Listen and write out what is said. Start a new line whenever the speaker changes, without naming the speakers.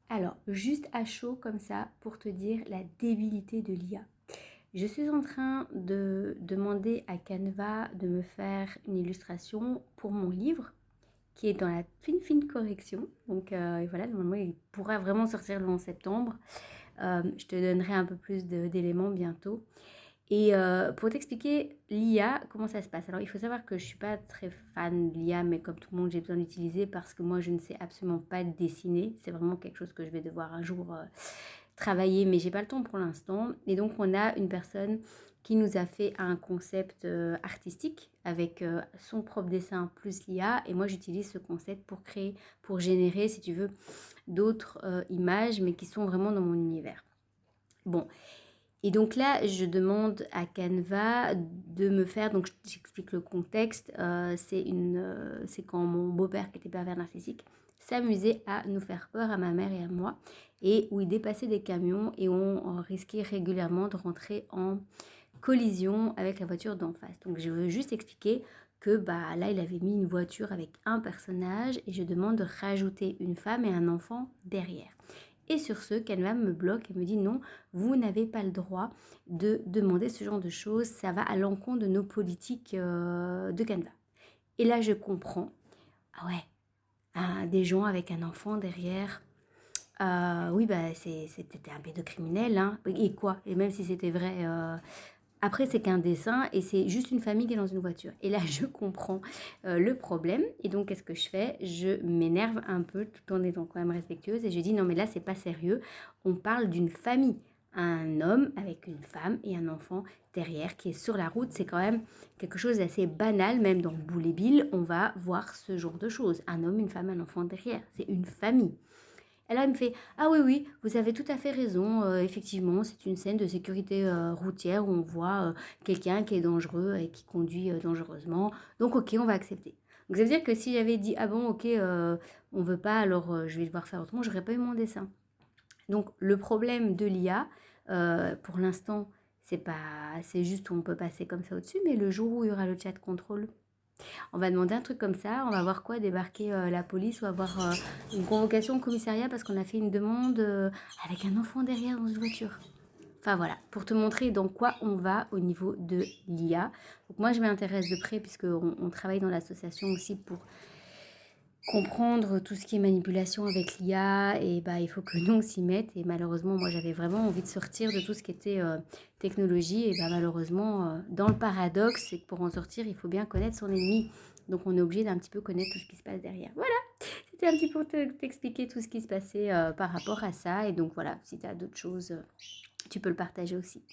Alors, juste à chaud comme ça, pour te dire la débilité de l'IA. Je suis en train de demander à Canva de me faire une illustration pour mon livre qui est dans la fine correction. Donc voilà, normalement il pourra vraiment sortir le 11 septembre. Je te donnerai un peu plus d'éléments bientôt. Et pour t'expliquer l'IA, comment ça se passe? Alors, il faut savoir que je ne suis pas très fan de l'IA, mais comme tout le monde, j'ai besoin d'utiliser parce que moi, je ne sais absolument pas dessiner. C'est vraiment quelque chose que je vais devoir un jour travailler, mais j'ai pas le temps pour l'instant. Et donc, on a une personne qui nous a fait un concept artistique avec son propre dessin plus l'IA. Et moi, j'utilise ce concept pour créer, pour générer, si tu veux, d'autres images, mais qui sont vraiment dans mon univers. Bon, et donc là, je demande à Canva de me faire, donc j'explique le contexte, c'est quand mon beau-père, qui était pervers narcissique, s'amusait à nous faire peur à ma mère et à moi, et où il dépassait des camions et on risquait régulièrement de rentrer en collision avec la voiture d'en face. Donc je veux juste expliquer que bah, là, il avait mis une voiture avec un personnage et je demande de rajouter une femme et un enfant derrière. Et sur ce, Canva me bloque et me dit non, vous n'avez pas le droit de demander ce genre de choses, ça va à l'encontre de nos politiques de Canva. Et là, je comprends, ah ouais, des gens avec un enfant derrière, oui, bah, c'était un pédocriminel, hein. Et quoi? Et même si c'était vrai, après, c'est qu'un dessin et c'est juste une famille qui est dans une voiture. Et là, je comprends le problème. Et donc, qu'est-ce que je fais? Je m'énerve un peu tout en étant quand même respectueuse. Et je dis, non, mais là, c'est pas sérieux. On parle d'une famille. Un homme avec une femme et un enfant derrière qui est sur la route. C'est quand même quelque chose d'assez banal. Même dans Boule et Bill, on va voir ce genre de choses. Un homme, une femme, un enfant derrière. C'est une famille. Et là, elle me fait, ah oui, oui, vous avez tout à fait raison. Effectivement, c'est une scène de sécurité routière où on voit quelqu'un qui est dangereux et qui conduit dangereusement. Donc, ok, on va accepter. Donc, ça veut dire que si j'avais dit, ah bon, ok, on veut pas, alors je vais devoir faire autrement, j'aurais pas eu mon dessin. Donc, le problème de l'IA, pour l'instant, c'est juste où on peut passer comme ça au-dessus, mais le jour où il y aura le chat contrôle, on va demander un truc comme ça, on va voir quoi, débarquer la police ou avoir une convocation au commissariat parce qu'on a fait une demande avec un enfant derrière dans une voiture. Enfin voilà, pour te montrer dans quoi on va au niveau de l'IA. Donc moi je m'intéresse de près puisqu'on travaille dans l'association aussi pour comprendre tout ce qui est manipulation avec l'IA et bah il faut que nous on s'y mette et malheureusement moi j'avais vraiment envie de sortir de tout ce qui était technologie et bah malheureusement dans le paradoxe c'est que pour en sortir il faut bien connaître son ennemi donc on est obligé d'un petit peu connaître tout ce qui se passe derrière. Voilà, c'était un petit peu pour t'expliquer tout ce qui se passait par rapport à ça et donc voilà si tu as d'autres choses tu peux le partager aussi.